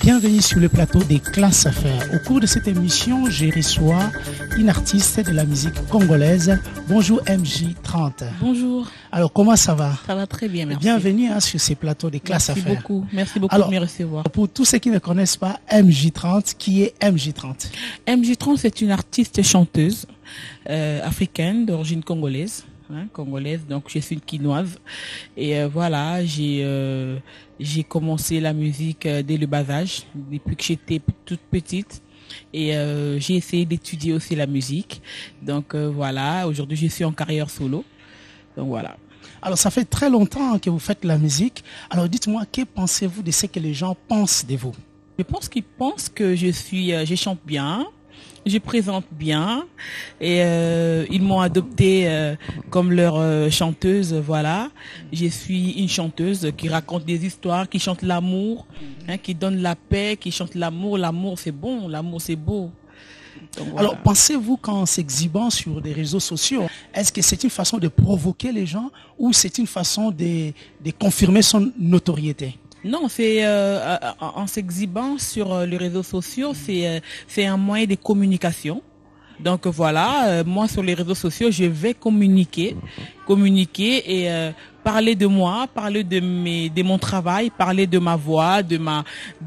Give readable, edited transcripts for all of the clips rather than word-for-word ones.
Bienvenue sur le plateau des classes affaires. Au cours de cette émission, je reçois une artiste de la musique congolaise. Bonjour MJ30. Bonjour. Alors, comment ça va? Ça va très bien, merci. Bienvenue sur ces plateaux des classes affaires. Merci beaucoup Alors, de me recevoir. Pour tous ceux qui ne connaissent pas MJ30, qui est MJ30? MJ30, c'est une artiste chanteuse africaine d'origine congolaise. Congolaise, donc je suis une quinoise et voilà, j'ai commencé la musique dès le bas âge, depuis que j'étais toute petite, et j'ai essayé d'étudier aussi la musique, donc voilà, aujourd'hui je suis en carrière solo, donc voilà. Alors ça fait très longtemps que vous faites la musique, alors dites-moi, que pensez-vous de ce que les gens pensent de vous? Je pense qu'ils pensent que je chante bien, je présente bien et ils m'ont adoptée comme leur chanteuse, voilà. Je suis une chanteuse qui raconte des histoires, qui chante l'amour, qui donne la paix, qui chante l'amour. L'amour c'est bon, l'amour c'est beau. Donc, voilà. Alors pensez-vous qu'en s'exhibant sur des réseaux sociaux, est-ce que c'est une façon de provoquer les gens ou c'est une façon de confirmer son notoriété? Non, c'est en s'exhibant sur les réseaux sociaux, c'est un moyen de communication. Donc voilà, moi sur les réseaux sociaux, je vais communiquer et parler de moi, parler de mon travail, parler de ma voix, de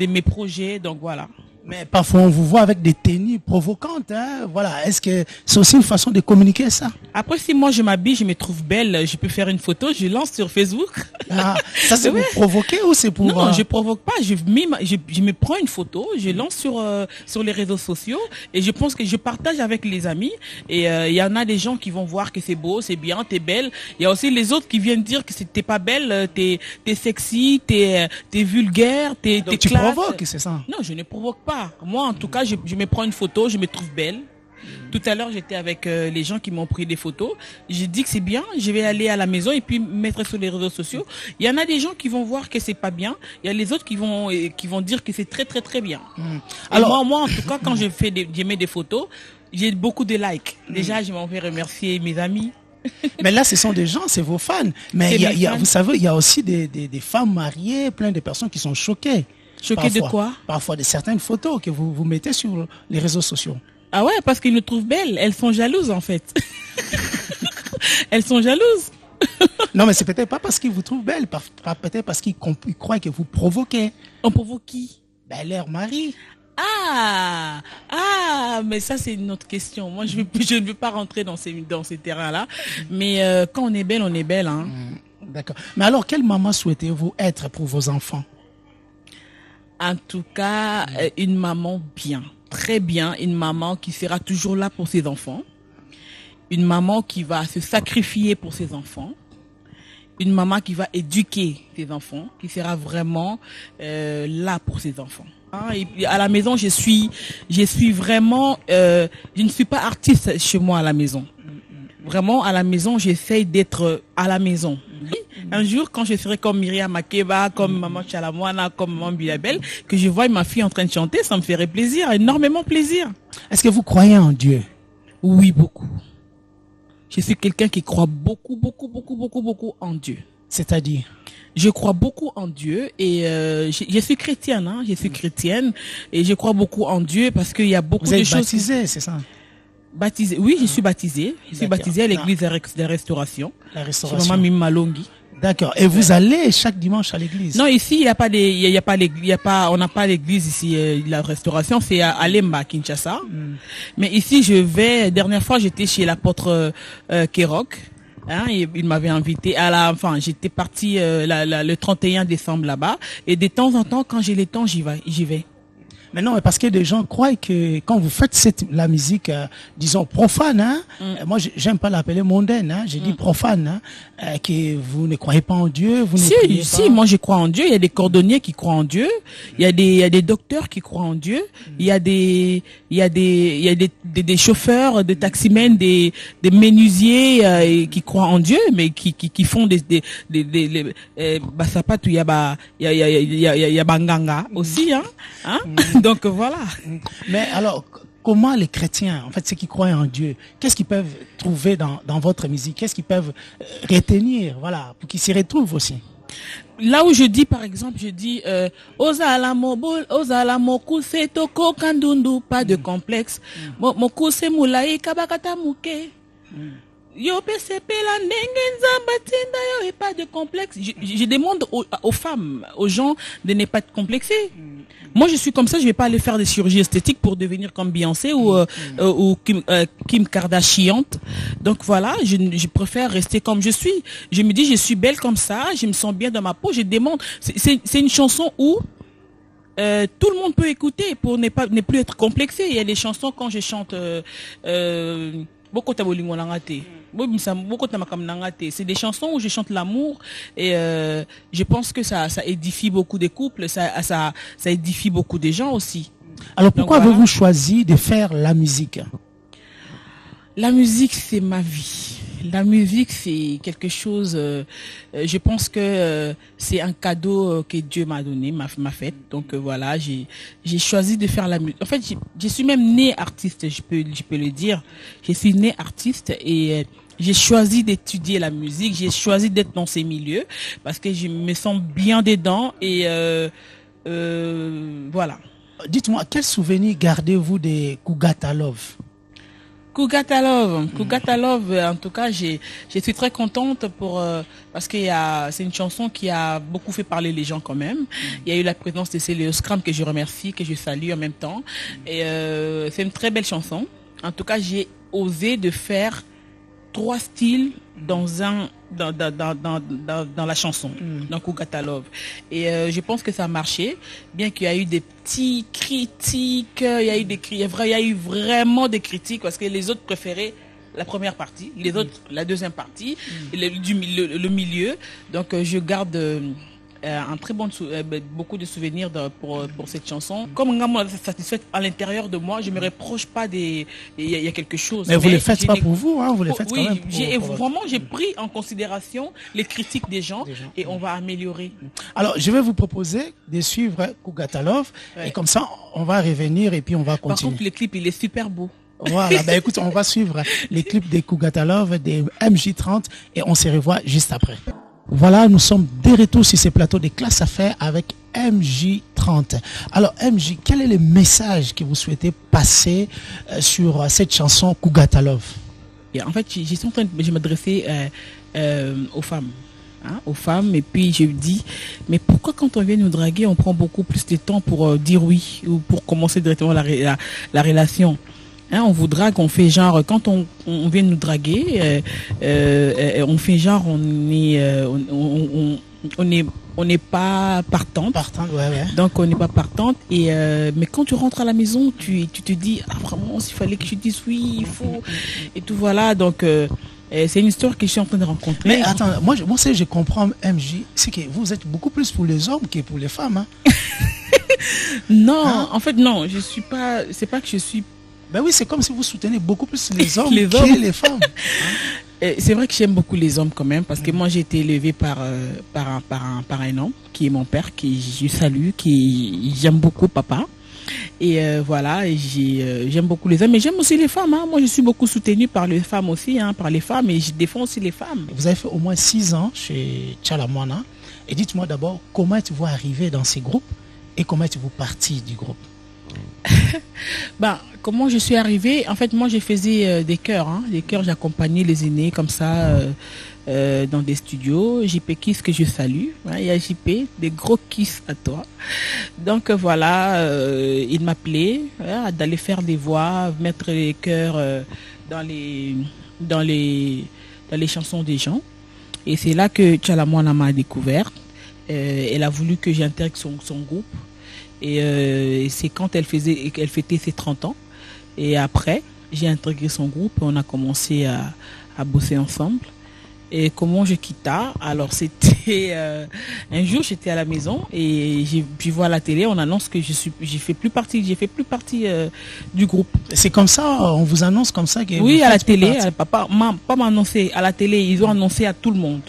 mes projets. Donc voilà. Mais parfois on vous voit avec des tenues provocantes, hein? Voilà. Est-ce que c'est aussi une façon de communiquer ça? Après, si moi je m'habille, je me trouve belle, je peux faire une photo, je lance sur Facebook. Ah, ça c'est pour provoquer ou c'est pour... Non, je provoque pas, je me prends une photo, je lance sur les réseaux sociaux et je pense que je partage avec les amis et il y en a des gens qui vont voir que c'est beau, c'est bien, t'es belle. Il y a aussi les autres qui viennent dire que t'es pas belle, t'es sexy, t'es vulgaire, t'es Donc tu classe. provoques, c'est ça? Non, je ne provoque pas. Moi, en tout cas, je me prends une photo, je me trouve belle. Tout à l'heure, j'étais avec les gens qui m'ont pris des photos. J'ai dit que c'est bien, je vais aller à la maison et puis mettre sur les réseaux sociaux. Il y en a des gens qui vont voir que c'est pas bien. Il y a les autres qui vont dire que c'est très très très bien. Alors moi, en tout cas, quand je mets des photos, j'ai beaucoup de likes. Déjà, je m'en vais remercier mes amis. Mais là, ce sont des gens, c'est vos fans. Mais vous savez, il y a aussi des femmes mariées, plein de personnes qui sont choquées. Choquées de quoi? Parfois de certaines photos que vous mettez sur les réseaux sociaux. Ah ouais, parce qu'ils nous trouvent belles. Elles sont jalouses en fait. Elles sont jalouses. Non, mais c'est peut-être pas parce qu'ils vous trouvent belle, peut-être parce qu'ils croient que vous provoquez. On provoque qui? Ben, leur mari. Ah, mais ça c'est une autre question. Moi, je ne veux pas rentrer dans ces terrains-là. Mais quand on est belle, hein. D'accord. Mais alors, quelle maman souhaitez-vous être pour vos enfants? En tout cas, une maman bien, très bien, une maman qui sera toujours là pour ses enfants, une maman qui va se sacrifier pour ses enfants, une maman qui va éduquer ses enfants, qui sera vraiment là pour ses enfants. Et à la maison, je suis vraiment, je ne suis pas artiste chez moi à la maison. Vraiment, à la maison, j'essaye d'être à la maison. Un jour, quand je serai comme Myriam Makeba, comme Maman Chalamwana, comme Maman Bilabel, que je vois ma fille en train de chanter, ça me ferait plaisir, énormément plaisir. Est-ce que vous croyez en Dieu? Oui, beaucoup. Je suis quelqu'un qui croit beaucoup en Dieu. C'est-à-dire? Je crois beaucoup en Dieu et je suis chrétienne, je suis chrétienne et je crois beaucoup en Dieu parce qu'il y a beaucoup de choses. Vous êtes baptisée, c'est ça? Baptisée, oui, je suis baptisée. Je suis baptisée à l'église de la Restauration. La Restauration. Chez Maman Mimalongi. D'accord. Et vous allez chaque dimanche à l'église? Non, ici, on n'a pas l'église ici, la Restauration, c'est à Lemba, Kinshasa. Mais ici, dernière fois, j'étais chez l'apôtre Kerok. Il m'avait invité j'étais partie le 31 décembre là-bas. Et de temps en temps, quand j'ai le temps, j'y vais. Mais non, parce que des gens croient que quand vous faites la musique, disons profane, moi j'aime pas l'appeler mondaine, je dis profane, que vous ne croyez pas en Dieu, vous ne priez pas. Si, moi je crois en Dieu. Il y a des cordonniers qui croient en Dieu, il y a des docteurs qui croient en Dieu, il y a des chauffeurs, des taximens, des menuisiers qui croient en Dieu, mais qui font basapatou, il y a banganga aussi, Donc voilà. Mais alors, comment les chrétiens, en fait, ceux qui croient en Dieu, qu'est-ce qu'ils peuvent trouver dans votre musique? Qu'est-ce qu'ils peuvent retenir, voilà, pour qu'ils s'y retrouvent aussi? là où je dis, par exemple, je dis Ozala mobile, Ozala mokuse toko kandundu, pas de complexe. Mokuse moulaï kabakata mouke. Yo PCP la nengenza yo et pas de complexe. Je demande aux femmes, aux gens de ne pas être complexés. Moi, je suis comme ça, je vais pas aller faire des chirurgies esthétiques pour devenir comme Beyoncé ou Kim Kardashian. Donc voilà, je préfère rester comme je suis. Je me dis, je suis belle comme ça, je me sens bien dans ma peau. Je demande, c'est une chanson où tout le monde peut écouter pour ne plus être complexé. Il y a des chansons quand je chante. C'est des chansons où je chante l'amour et je pense que ça édifie beaucoup de couples, ça édifie beaucoup de gens aussi. Alors pourquoi avez-vous choisi de faire la musique? La musique, c'est ma vie. La musique, c'est quelque chose, je pense que c'est un cadeau que Dieu m'a donné, m'a fait. Donc voilà, j'ai choisi de faire la musique. En fait, je suis même née artiste, je peux le dire. Je suis née artiste et j'ai choisi d'étudier la musique, j'ai choisi d'être dans ces milieux parce que je me sens bien dedans et voilà. Dites-moi, quel souvenir gardez-vous de Kougata Love? Kougata Love, en tout cas, je suis très contente parce que c'est une chanson qui a beaucoup fait parler les gens quand même. Il y a eu la présence de Célio Scrum que je remercie, que je salue en même temps. Et c'est une très belle chanson. En tout cas, j'ai osé de faire 3 styles dans la chanson, dans Kougata Love. Et je pense que ça a marché, bien qu'il y a eu des petits critiques, il y a eu vraiment des critiques parce que les autres préféraient la première partie, les autres la deuxième partie, le milieu. Donc je garde un très beaucoup de souvenirs pour cette chanson. Comme je suis satisfaite à l'intérieur de moi, je me reproche pas il y a quelque chose. Mais vous le faites pas pour vous, hein, vous le faites oui, quand même. Vraiment, j'ai pris en considération les critiques des gens et on va améliorer. Alors, je vais vous proposer de suivre Kougata Love et comme ça, on va revenir et puis on va continuer. Par contre, le clip, il est super beau. Voilà, ben écoute, on va suivre les clips de Kougata Love, des MJ30 et on se revoit juste après. Voilà, nous sommes de retour sur ces plateaux de Classe Affaires avec MJ30. Alors MJ, quel est le message que vous souhaitez passer sur cette chanson Kougata Love? Et en fait, je m'adressais aux femmes. Aux femmes, et puis je dis, mais pourquoi quand on vient nous draguer, on prend beaucoup plus de temps pour dire oui ou pour commencer directement la relation? On vous drague, on fait genre, quand on vient nous draguer, on fait genre, on n'est pas partante. Donc on n'est pas partante. Et mais quand tu rentres à la maison, tu te dis, ah vraiment, s'il fallait que je dise oui, il faut. Et tout voilà. Donc c'est une histoire que je suis en train de rencontrer. Mais attends, moi je comprends MJ, c'est que vous êtes beaucoup plus pour les hommes que pour les femmes. Hein. Non, en fait non, je suis pas. C'est pas que je suis. Ben oui, c'est comme si vous soutenez beaucoup plus les hommes que les femmes. C'est vrai que j'aime beaucoup les hommes quand même, parce que moi j'ai été élevée par un homme qui est mon père, qui je salue, j'aime beaucoup papa. Et voilà, j'aime beaucoup les hommes, mais j'aime aussi les femmes. Moi je suis beaucoup soutenue par les femmes aussi, par les femmes, et je défends aussi les femmes. Vous avez fait au moins 6 ans chez Tchalamwana. Et dites-moi d'abord, comment êtes-vous arrivé dans ces groupes et comment êtes-vous parti du groupe? Comment je suis arrivée? En fait, moi, je faisais des chœurs. Des chœurs, j'accompagnais les aînés comme ça dans des studios. JP Kiss, que je salue. Il y a JP, des gros kiss à toi. Donc voilà, il m'appelait d'aller faire des voix, mettre les chœurs dans les chansons des gens. Et c'est là que Tchalamwana m'a découvert. Elle a voulu que j'intègre son groupe. Et c'est quand elle fêtait ses 30 ans. Et après, j'ai intégré son groupe et on a commencé à bosser ensemble. Et comment je quitta? Alors c'était un jour j'étais à la maison et je vois à la télé, on annonce que j'ai fait plus partie du groupe. C'est comme ça, on vous annonce comme ça que oui, à la télé, pas m'a annoncé à la télé, ils ont annoncé à tout le monde.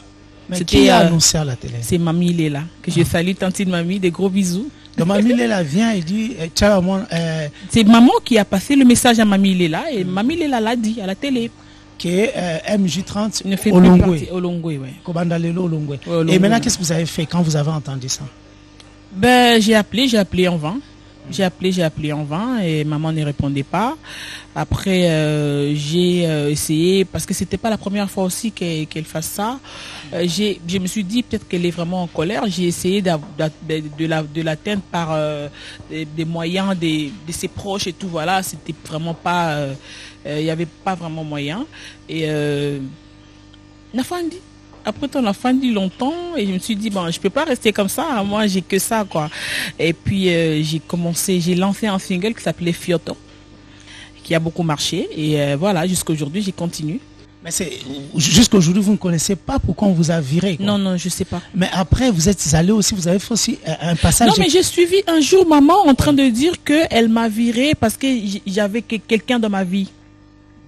Mais qui a annoncé à la télé? C'est Mamie Léla, que je salue, tantine Mamie, des gros bisous. Donc Mamie Léla vient et dit c'est maman qui a passé le message à Mamie Léla et Mamie Léla l'a dit à la télé. que MJ30 ne fait plus partie Olongwe, ouais. Kobandalelo Olongwe. Ouais, Olongwe. Et maintenant, qu'est-ce que vous avez fait quand vous avez entendu ça? Ben, j'ai appelé en vain. J'ai appelé en vain et maman ne répondait pas. Après, j'ai essayé, parce que c'était pas la première fois aussi qu'elle fasse ça. Je me suis dit peut-être qu'elle est vraiment en colère. J'ai essayé de l'atteindre par des moyens de ses proches et tout. Voilà, c'était vraiment pas, il y avait pas vraiment moyen. Et Nafandi. Après, on a fendu longtemps et je me suis dit, bon, je peux pas rester comme ça, hein, moi j'ai que ça, quoi. Et puis j'ai lancé un single qui s'appelait Fioto, qui a beaucoup marché. Et voilà, jusqu'à aujourd'hui, j'ai continué. Mais jusqu'à aujourd'hui, vous ne connaissez pas pourquoi on vous a viré, quoi. Non, je sais pas. Mais après, vous êtes allé aussi, vous avez fait aussi un passage. Non, mais j'ai suivi un jour maman en train de dire qu'elle m'a viré parce que j'avais quelqu'un dans ma vie.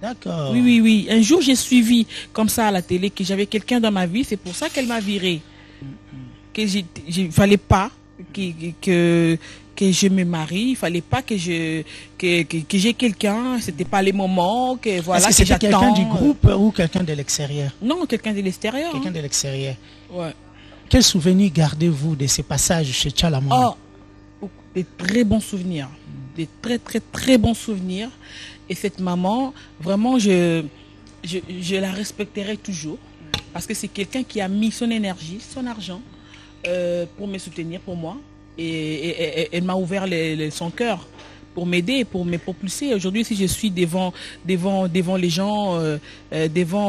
D'accord. Oui. Un jour, j'ai suivi comme ça à la télé que j'avais quelqu'un dans ma vie. C'est pour ça qu'elle m'a viré. Que fallait pas que je me marie. Il fallait pas que j'ai quelqu'un. C'était pas les moments que voilà. Est-ce que c'était quelqu'un du groupe ou quelqu'un de l'extérieur? Non, quelqu'un de l'extérieur. Quelqu'un de l'extérieur. Ouais. Quels souvenirs gardez-vous de ces passages chez Tchalamanda? Oh, des très bons souvenirs. Des très, très, très bons souvenirs. Et cette maman, vraiment, je la respecterai toujours. Parce que c'est quelqu'un qui a mis son énergie, son argent pour me soutenir, pour moi. Et elle m'a ouvert son cœur pour m'aider, pour me propulser. Aujourd'hui, si je suis devant les gens,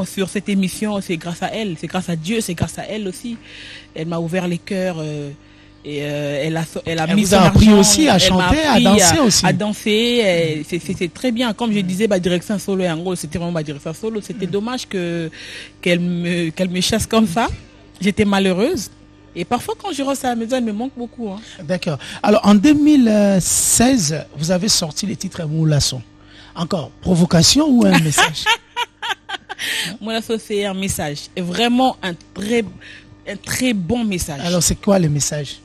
sur cette émission, c'est grâce à elle, c'est grâce à Dieu, c'est grâce à elle aussi. Elle m'a ouvert les cœurs. Et elle a mis son appris argent, aussi à chanter, à danser aussi. À danser, c'est très bien. Comme je disais, direction solo, en gros, c'était vraiment ma direction solo. C'était dommage qu'elle me chasse comme ça. J'étais malheureuse. Et parfois, quand je rentre à la maison, elle me manque beaucoup. Hein. D'accord. Alors, en 2016, vous avez sorti le titre Moulasso. Encore, provocation ou un message? Moulasso, c'est un message. Et vraiment un très bon message. Alors, c'est quoi le message?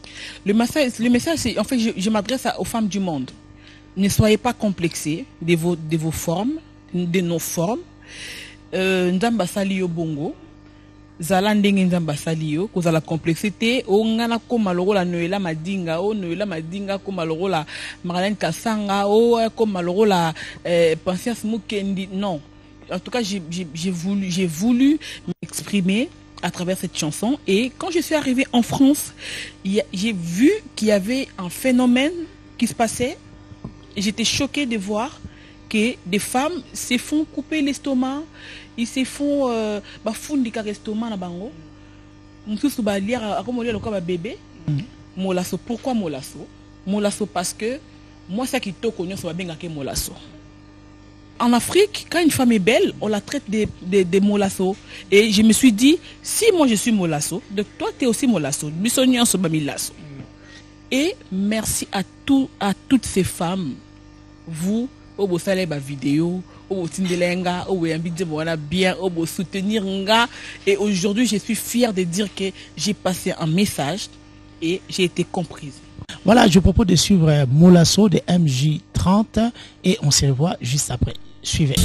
Le message, c'est, en fait, je m'adresse aux femmes du monde. Ne soyez pas complexées de vos formes, de nos formes. Nzamba sali yo bongo. Zala ndenge nzamba sali yo, cause la complexité. O ngana koma lokola noela madinga, o noela madinga koma lokola Marlène Kasanga, o koma lokola Patience Mukendi. Non. En tout cas, j'ai voulu m'exprimer à travers cette chanson. Et quand je suis arrivée en France, j'ai vu qu'il y avait un phénomène qui se passait. J'étais choquée de voir que des femmes se font couper l'estomac, ils se font bafundika l'estomac na bango. Mususu ba lire comme le comme bébé. Molasso, pourquoi Molasso? Molasso parce que moi ça qui to connais ça benga ke Molasso. En Afrique, quand une femme est belle, on la traite des molassos. Et je me suis dit, si moi je suis molasso, donc toi tu es aussi molasso. Et merci à toutes ces femmes, vous, au salé ma vidéo, au tindelenga, au bien, au soutenir nga. Et aujourd'hui, je suis fière de dire que j'ai passé un message et j'ai été comprise. Voilà, je propose de suivre Moulasso de MJ30 et on se revoit juste après. Suivez.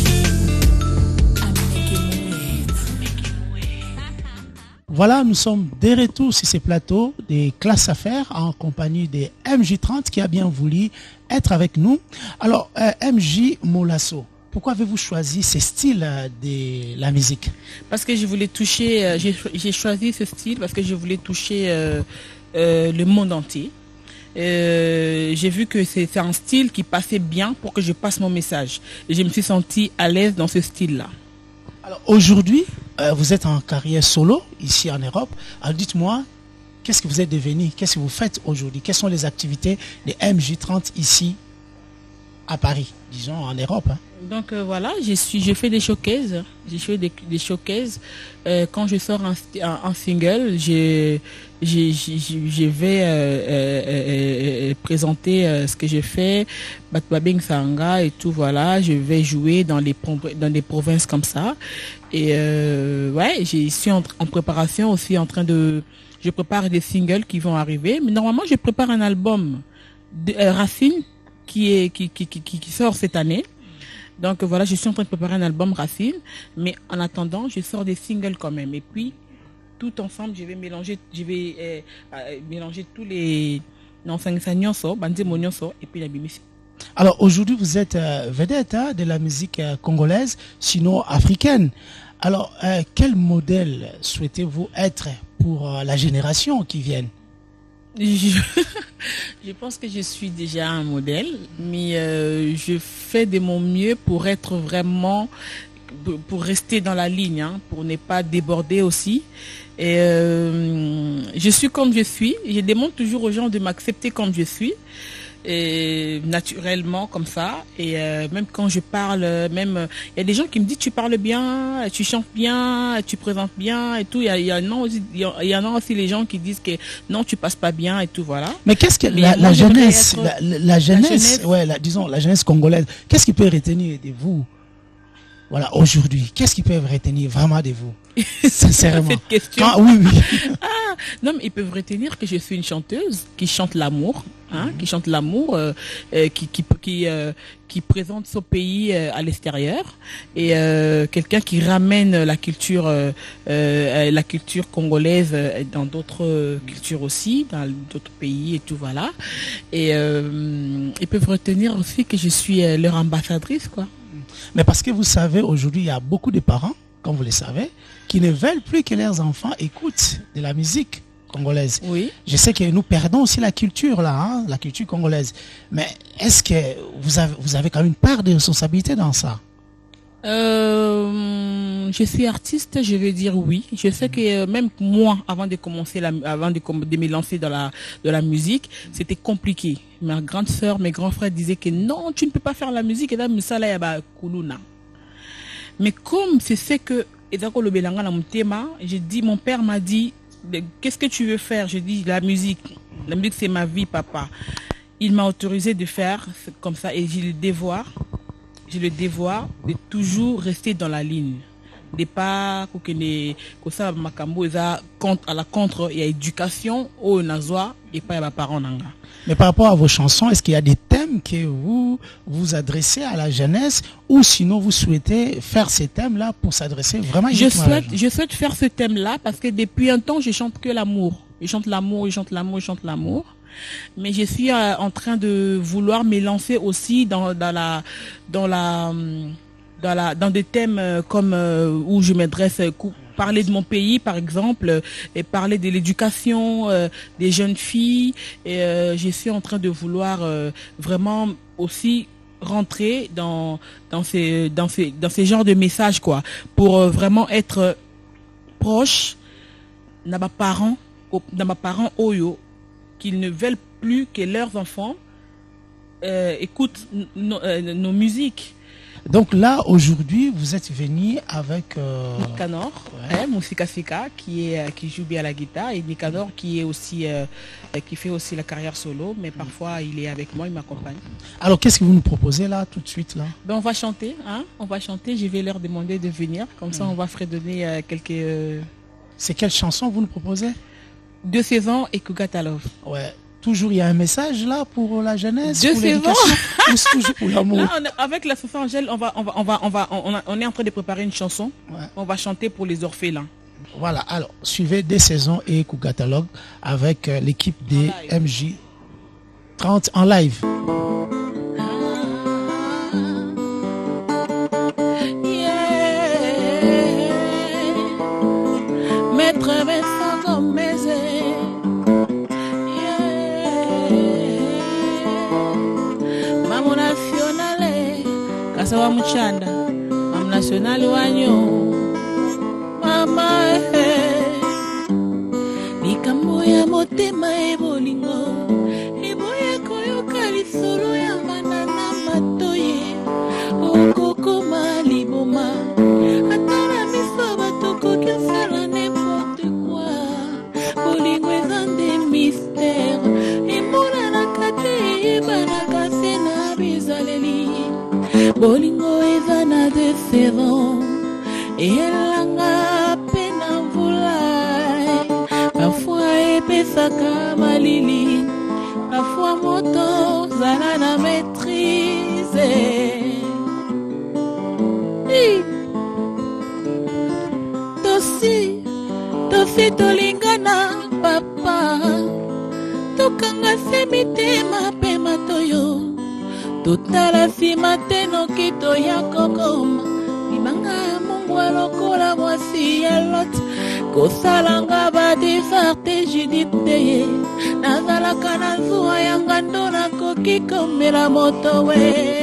Voilà, nous sommes de retour sur ces plateaux des classes à faire en compagnie de MJ30 qui a bien voulu être avec nous. Alors, MJ Moulasso, pourquoi avez-vous choisi ce style de la musique? Parce que je voulais toucher, j'ai choisi ce style parce que je voulais toucher le monde entier. J'ai vu que c'est un style qui passait bien pour que je passe mon message. Et je me suis sentie à l'aise dans ce style-là. Alors aujourd'hui, vous êtes en carrière solo ici en Europe. Alors dites-moi, qu'est-ce que vous êtes devenu? Qu'est-ce que vous faites aujourd'hui? Quelles sont les activités de MJ30 ici à Paris, disons en Europe, hein? Donc voilà, je fais des showcases. Je fais des showcases. Quand je sors un single, je vais présenter ce que j'ai fait, Batbabing Sanga et tout, voilà. Je vais jouer dans des provinces comme ça. Et ouais, je suis en préparation aussi, je prépare des singles qui vont arriver. Mais normalement, je prépare un album de Racine qui sort cette année. Donc voilà, je suis en train de préparer un album Racine, mais en attendant, je sors des singles quand même. Et puis, tout ensemble, je vais mélanger tous les et puis la BBC. Alors aujourd'hui, vous êtes vedette de la musique congolaise, sinon africaine. Alors, quel modèle souhaitez-vous être pour la génération qui vient? Je pense que je suis déjà un modèle, mais je fais de mon mieux pour être vraiment, pour rester dans la ligne, hein, pour ne pas déborder aussi. Et je suis comme je suis. Je demande toujours aux gens de m'accepter comme je suis. Et naturellement comme ça, et même quand je parle, même il y a des gens qui me disent tu parles bien, tu chantes bien, tu présentes bien et tout. Il y en a aussi les gens qui disent que non, tu passes pas bien et tout, voilà. Mais qu'est-ce que la jeunesse, la jeunesse, ouais, disons la jeunesse congolaise, qu'est-ce qui peut retenir de vous, voilà, aujourd'hui? Qu'est-ce qui peut retenir vraiment de vous, sincèrement? Cette question. Oui. Ah, non, mais ils peuvent retenir que je suis une chanteuse qui chante l'amour, hein, qui chante l'amour, qui présente son pays à l'extérieur, et quelqu'un qui ramène la culture congolaise dans d'autres cultures aussi, dans d'autres pays et tout, voilà. Et ils peuvent retenir aussi que je suis leur ambassadrice, quoi. Mais parce que vous savez, aujourd'hui, il y a beaucoup de parents, comme vous le savez, qui ne veulent plus que leurs enfants écoutent de la musique congolaise. Oui. Je sais que nous perdons aussi la culture là, hein, la culture congolaise. Mais est-ce que vous avez quand même une part de responsabilité dans ça? Je suis artiste, je vais dire oui. Je sais que même moi, avant de commencer, de me lancer dans la musique, c'était compliqué. Ma grande sœur, mes grands frères disaient que non, tu ne peux pas faire la musique. Et là, mais comme c'est ce que j'ai dit, mon père m'a dit, qu'est-ce que tu veux faire? Je dis la musique c'est ma vie, papa. Il m'a autorisé de faire comme ça, et j'ai le devoir de toujours rester dans la ligne, de pas que ça makambo à la contre, il y a éducation au nazwa et pas à parents nanga. Mais par rapport à vos chansons, est-ce qu'il y a des thèmes que vous adressez à la jeunesse, ou sinon vous souhaitez faire ces thèmes-là pour s'adresser vraiment? Je souhaite faire ce thème-là parce que depuis un temps, je chante que l'amour. Je chante l'amour. Mais je suis en train de vouloir me lancer aussi dans des thèmes comme où je m'adresse, parler de mon pays par exemple, et parler de l'éducation des jeunes filles, et je suis en train de vouloir vraiment aussi rentrer dans ces genres de messages, quoi, pour vraiment être proche de ma parents Oyo, qu'ils ne veulent plus que leurs enfants écoutent nos musiques. Donc là, aujourd'hui, vous êtes venu avec Nicanor, Moussika qui joue bien la guitare, et Nicanor qui est aussi qui fait aussi la carrière solo, mais parfois il est avec moi, il m'accompagne. Alors qu'est-ce que vous nous proposez là, tout de suite là? Ben, on va chanter, hein? On va chanter. Je vais leur demander de venir, comme ça on va fredonner quelques. C'est quelle chanson vous nous proposez? 2 saisons et Kugatalov. Ouais. Toujours il y a un message là pour la jeunesse, 2 pour l'éducation, ou toujours pour l'amour? Là, avec la Sophie Angèle, on est en train de préparer une chanson. Ouais. On va chanter pour les orphelins. Voilà. Alors suivez 2 saisons et Kugatalogue avec l'équipe des MJ 30 en live. Maître Vincent Gomez. Kasawa Muchanda, Mam National wanyo, mama likambo ya motema ebolingo, eboya koyoka lisolo ya manana matoye, okokoma liboma, atala miso batoko kiosala n'importe quoi, bolingo eza nde mystère, emona na kati ebanaka se na bizaleli. Bolingo eza na 2 saisons, elanga pena mvula, parfois epesaka malili, parfois moto zala na maîtrise. neti tolingana papa tokanga se mitema pe matoyo totala nsima te noki toya kokoma libanga mungu alokola mwasi ya Lot kosalanga badesarte Judith te nazalaka na zuwa ya ngando nakoki komela moto we.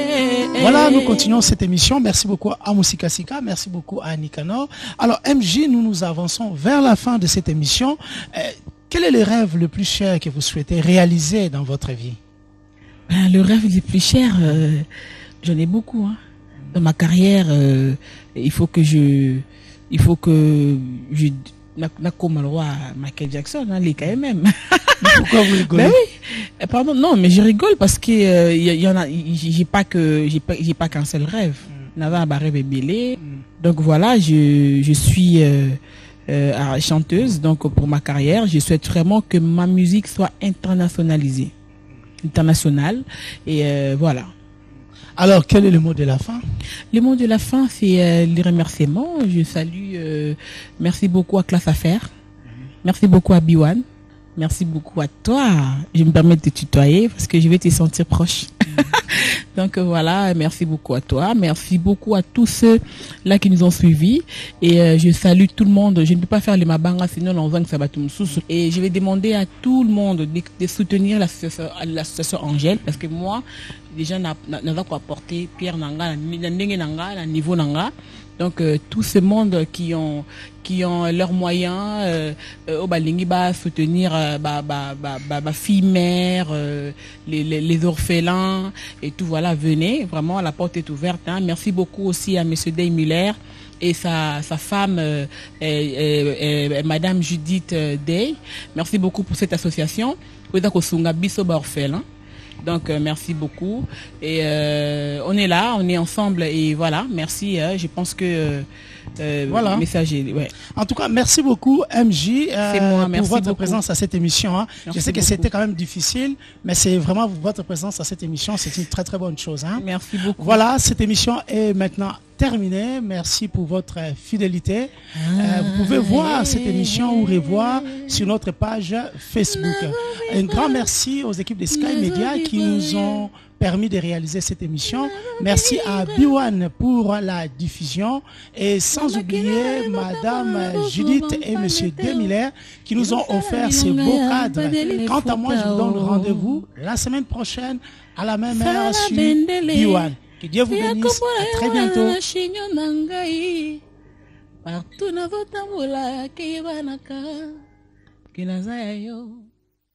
Voilà, nous continuons cette émission. Merci beaucoup à Moussika Sika, merci beaucoup à Nicanor. Alors MJ, nous avançons vers la fin de cette émission. Quel est le rêve le plus cher que vous souhaitez réaliser dans votre vie? Le rêve le plus cher, j'en ai beaucoup. Hein. Dans ma carrière, il faut que je na comme le roi Michael Jackson, hein, les KMM. Pourquoi vous rigolez? Ben oui. Pardon, non, mais je rigole parce que y en a, j'ai pas qu'un seul rêve. Nava rêve est belé. Donc voilà, je suis chanteuse. Donc pour ma carrière, je souhaite vraiment que ma musique soit internationalisée, internationale. Et voilà. Alors, quel est le mot de la fin? Le mot de la fin, c'est les remerciements. Je salue, merci beaucoup à Classe Affaires. Merci beaucoup à Biwan. Merci beaucoup à toi. Je me permets de te tutoyer parce que je vais te sentir proche. Donc voilà, merci beaucoup à toi. Merci beaucoup à tous ceux là qui nous ont suivis. Et je salue tout le monde. Je ne peux pas faire les mabanga sinon l'envoi ça va tout me sous. Et je vais demander à tout le monde de soutenir l'association Angèle parce que moi, déjà, n'a quoi apporter Pierre Nanga, na niveau Nanga. Donc tout ce monde qui ont leurs moyens au balingi ba soutenir ba fille mère les orphelins et tout, voilà, venez, vraiment la porte est ouverte, hein. Merci beaucoup aussi à monsieur Day Muller et sa femme madame Judith Day. Merci beaucoup pour cette association. Donc merci beaucoup et on est là, on est ensemble et voilà, merci. Je pense que voilà. Message, ouais. En tout cas, merci beaucoup MJ pour votre présence à cette émission. Hein. Je sais que c'était quand même difficile, mais c'est vraiment votre présence à cette émission, c'est une très très bonne chose. Hein. Merci beaucoup. Voilà, cette émission est maintenant terminée. Merci pour votre fidélité. Vous pouvez voir cette émission ou revoir sur notre page Facebook. Un grand merci aux équipes de Sky Media qui nous ont permis de réaliser cette émission. Merci à Biwan pour la diffusion et sans oublier Madame Judith et Monsieur Demiller qui nous ont offert ces beaux cadres. Quant à moi, je vous donne rendez-vous la semaine prochaine à la même heure sur Biwan. Que Dieu vous bénisse. À très bientôt. Partout